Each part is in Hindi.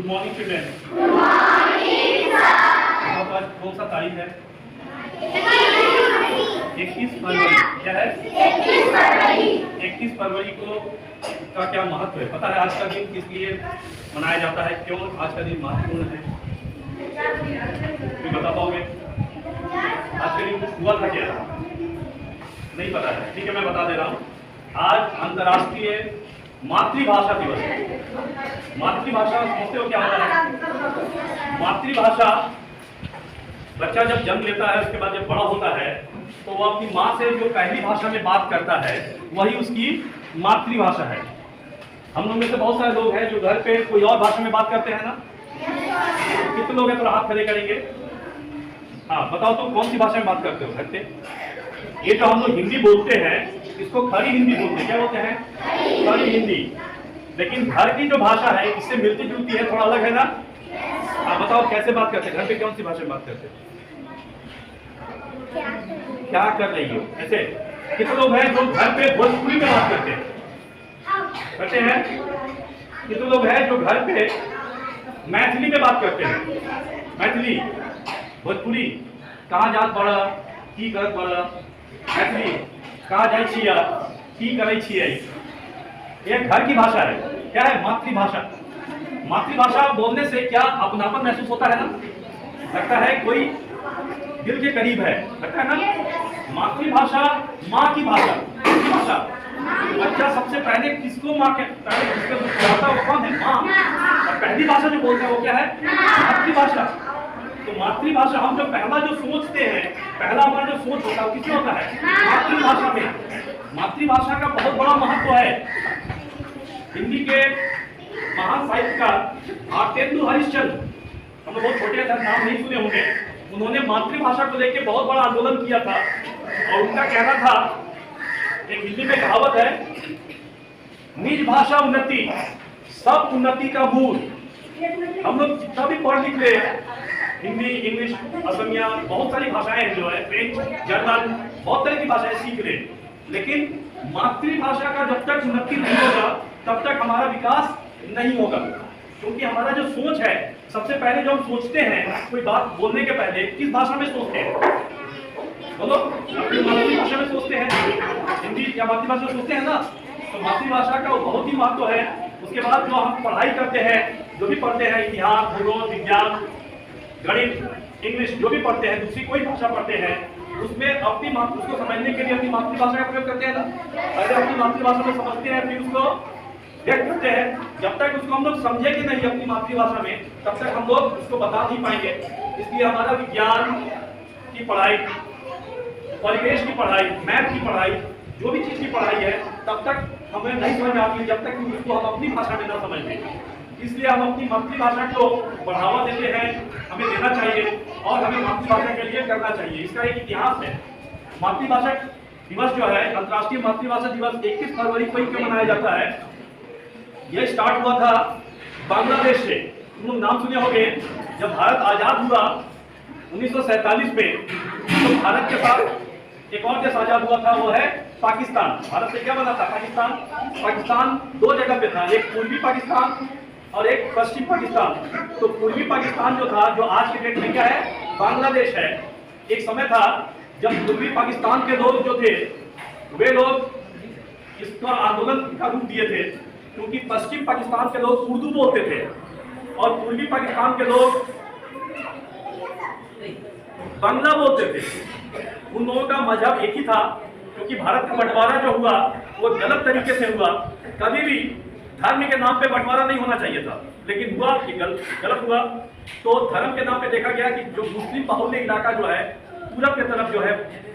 Morning children. Good morning sir. आज कौन सा तारीख है? 21 फरवरी। क्या है? 21 फरवरी। 21 फरवरी को का क्या महत्व है पता है? आज का दिन किस लिए मनाया जाता है? क्यों आज का दिन महत्वपूर्ण है? बता पाओगे? आज का दिन हुआ था क्या? नहीं पता है? ठीक है, मैं बता दे रहा हूँ। आज अंतर्राष्ट्रीय मातृभाषा दिवस है। मातृभाषा समझते हो क्या होता है? मातृभाषा बच्चा जब जन्म लेता है, उसके बाद जब बड़ा होता है तो वो अपनी माँ से जो पहली भाषा में बात करता है वही उसकी मातृभाषा है। हम लोग में से बहुत सारे लोग हैं जो घर पे कोई और भाषा में बात करते हैं ना? कितने लोग हैं? थोड़ा हाथ खड़े करेंगे। हाँ, बताओ तो कौन सी भाषा में बात करते हो घर पे? ये जो हम लोग हिंदी बोलते हैं इसको खड़ी हिंदी बोलते हैं। क्या बोलते हैं? खड़ी हिंदी। लेकिन घर की जो भाषा है इससे मिलती जुलती है, थोड़ा अलग है ना? आप बताओ कैसे बात करते हैं? घर पे कौन सी भाषा में बात करते हैं? क्या कर रही हो? ऐसे कितने लोग हैं जो घर पे भोजपुरी में बात करते हैं? कितने लोग हैं जो घर पे मैथिली में बात करते हैं? मैथिली, भोजपुरी। कहाँ जात बड़ा की करत बड़ा? मैथिली। कहाँ जाए छिया की करे छिया? ये घर की भाषा है। क्या है? मातृभाषा। मातृभाषा बोलने से क्या अपनापन महसूस होता है ना? लगता है कोई दिल के करीब है, लगता है ना? मातृभाषा माँ की भाषा। भाषा बच्चा सबसे पहले किसको माँ के पहले किसको बुलाता है? वो कौन है? माँ। और पहली भाषा जो बोलते हैं वो क्या है? मातृभाषा। तो मातृभाषा हम जो पहला जो सोचते हैं, पहला हमारा जो सोच होता है किसमें होता है? मातृभाषा में। मातृभाषा का बहुत बड़ा महत्व है। हिंदी के महान साहित्यकार भारतेंदु हरिश्चंद्र, हम लोग बहुत छोटे थे, नाम नहीं सुने होंगे, उन्होंने मातृभाषा को लेकर बहुत बड़ा आंदोलन किया था। और उनका कहना था, एक हिंदी में कहावत है, निज भाषा उन्नति सब उन्नति का मूल। हम लोग जितना भी पढ़ लिख ले, हिंदी, इंग्लिश, असमिया, बहुत सारी भाषाएं जो है, फ्रेंच, जर्मन, बहुत तरह की भाषाएं सीख ले, लेकिन मातृभाषा का जब तक उन्नति नहीं होगा तब तक हमारा विकास नहीं होगा। क्योंकि हमारा जो सोच है, सबसे पहले जो हम सोचते हैं कोई बात बोलने के पहले किस भाषा में सोचते हैं? बोलो, अपनी मातृभाषा में सोचते हैं। हिंदी या मातृभाषा में सोचते हैं ना? तो मातृभाषा का बहुत ही महत्व है। उसके बाद जो हम पढ़ाई करते हैं, जो भी पढ़ते हैं, इतिहास, भूगोल, विज्ञान, गणित, इंग्लिश, जो भी पढ़ते हैं, दूसरी कोई भाषा पढ़ते हैं, उसमें अपनी उसको समझने के लिए अपनी मातृभाषा का प्रयोग करते हैं ना? पहले अपनी मातृभाषा में समझते हैं, फिर उसको व्यक्त करते हैं। जब तक उसको हम लोग समझेंगे नहीं अपनी मातृभाषा में, तब तक हम लोग उसको बता नहीं पाएंगे। इसलिए हमारा विज्ञान की पढ़ाई, परिवेश की पढ़ाई, मैथ की पढ़ाई, जो भी चीज की पढ़ाई है, तब तक हमें नहीं समझ आती जब तक उसको हम अपनी भाषा में न समझ लें। इसलिए हम अपनी मातृभाषा को बढ़ावा देते हैं, हमें देना चाहिए और हमें मातृभाषा के लिए करना चाहिए। इसका एक इतिहास है। मातृभाषा दिवस जो है, अंतर्राष्ट्रीय मातृभाषा दिवस 21 फरवरी को क्यों मनाया जाता है? यह स्टार्ट हुआ था बांग्लादेश से। तुम लोग नाम सुने होंगे, जब भारत आजाद हुआ 1947 में, तो भारत के साथ एक और देश आजाद हुआ था, वो है पाकिस्तान। भारत से क्या बना था? पाकिस्तान। पाकिस्तान दो जगह पे था, एक पूर्वी पाकिस्तान और एक पश्चिम पाकिस्तान। तो पूर्वी पाकिस्तान जो था, जो आज के डेट में क्या है? बांग्लादेश है। एक समय था जब पूर्वी पाकिस्तान के लोग जो थे, वे लोग इसका आंदोलन का रूप दिए थे, क्योंकि पश्चिम पाकिस्तान के लोग उर्दू बोलते थे और पूर्वी पाकिस्तान के लोग बांग्ला बोलते थे। उन लोगों का मजहब एक ही था, क्योंकि भारत का बंटवारा जो हुआ वो गलत तरीके से हुआ। कभी भी धर्म के नाम पे बंटवारा नहीं होना चाहिए था, लेकिन हुआ कि गलत हुआ। तो धर्म के नाम पे देखा गया कि जो मुस्लिम बाहुल्य इलाका जो है, पूरब की तरफ जो है,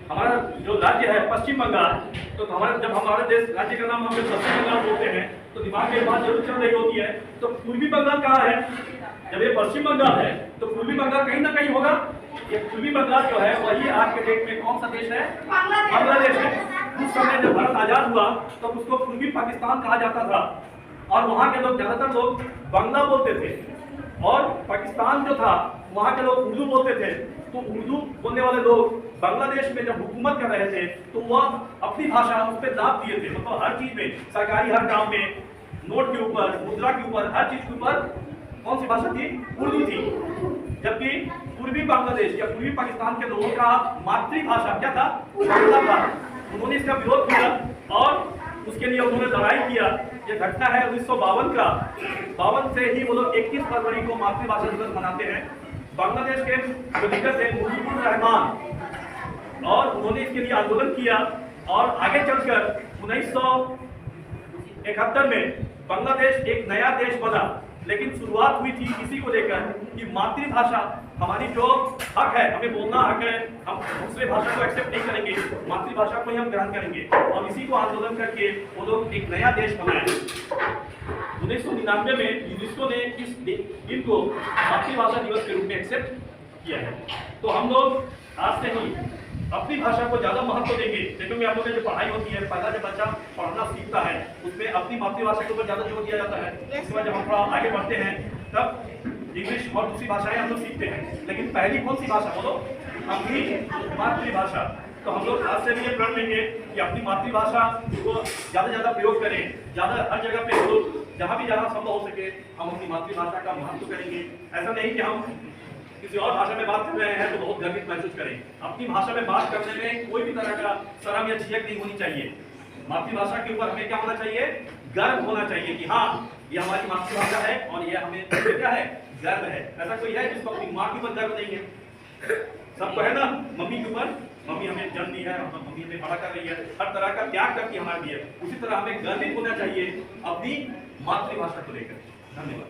हमारा जो राज्य है पश्चिम बंगाल, तो हमारा जब हमारे देश राज्य का नाम हम लोग पश्चिम बंगाल बोलते हैं तो दिमाग में बात जरूर चल रही होती है, तो पूर्वी बंगाल कहाँ है? जब ये पश्चिम बंगाल है तो पूर्वी बंगाल कहीं ना कहीं होगा। ये पूर्वी बंगाल जो है वही आज के डेट में कौन सा देश है? बांग्लादेश है। उस समय जब भारत आजाद हुआ तो उसको पूर्वी पाकिस्तान कहा जाता था और वहाँ के लोग ज्यादातर लोग बांग्ला बोलते थे और पाकिस्तान जो था वहाँ के लोग उर्दू बोलते थे। तो उर्दू बोलने वाले लोग बांग्लादेश में जब हुकूमत कर रहे थे तो वह अपनी भाषा उस पर दाब दिए थे, मतलब हर चीज में, सरकारी हर काम में, नोट के ऊपर, मुद्रा के ऊपर, हर चीज के ऊपर कौन सी भाषा थी? उर्दू थी। जबकि पूर्वी बांग्लादेश या पूर्वी पाकिस्तान के लोगों का मातृभाषा क्या था? बांग्ला था। उन्होंने इसका विरोध किया और उसके लिए उन्होंने लड़ाई किया। ये घटना है 1952 का। 52 से ही वो लोग 21 फरवरी को मातृभाषा दिवस मनाते हैं। बांग्लादेश के जो लीडर थे मुजीबुर रहमान, और उन्होंने इसके लिए आंदोलन किया और आगे चलकर 1971 में बांग्लादेश एक नया देश बना। लेकिन शुरुआत हुई थी इसी को लेकर कि मातृभाषा हमारी जो हक है, हमें बोलना हक है, हम दूसरे भाषा को एक्सेप्ट नहीं करेंगे, मातृभाषा को ही हम ग्रहण करेंगे। और इसी को आंदोलन करके वो लोग एक नया देश बनाए। 1999 में यूनेस्को ने इस दिन को मातृभाषा दिवस के रूप में एक्सेप्ट किया है। तो हम लोग आज से ही अपनी भाषा को ज्यादा महत्व देंगे। देखोगे आप लोगों की जो पढ़ाई होती है, पहला जब बच्चा पढ़ना सीखता है उसमें अपनी मातृभाषा के ऊपर ज्यादा जोर दिया जाता है। उसके बाद जब हम थोड़ा आगे बढ़ते हैं तब इंग्लिश और दूसरी भाषाएं हम लोग सीखते हैं। लेकिन पहली कौन सी भाषा बोलो? अपनी मातृभाषा। तो हम लोग आज से भी ये प्रण लेंगे कि अपनी मातृभाषा को ज्यादा से ज्यादा प्रयोग करें। ज्यादा हर जगह पे हम लोग जहाँ भी जहाँ संभव हो सके हम अपनी मातृभाषा का महत्व करेंगे। ऐसा नहीं कि हम किसी और भाषा में बात कर रहे हैं तो बहुत गर्वित महसूस करें। अपनी भाषा में बात करने में कोई भी तरह का शर्म या झिझक नहीं होनी चाहिए। मातृभाषा के ऊपर हमें क्या होना चाहिए? गर्व होना चाहिए कि हाँ ये हमारी मातृभाषा है और ये हमें क्या है? गर्व है। ऐसा कोई है जिसको अपनी माँ के ऊपर गर्व नहीं है? सबको है ना? मम्मी के ऊपर, मम्मी हमें जन्म दी है, मम्मी हमें बड़ा कर रही है, हर तरह का त्याग करके हमारे लिए। उसी तरह हमें गर्वित होना चाहिए अपनी मातृभाषा को लेकर। धन्यवाद।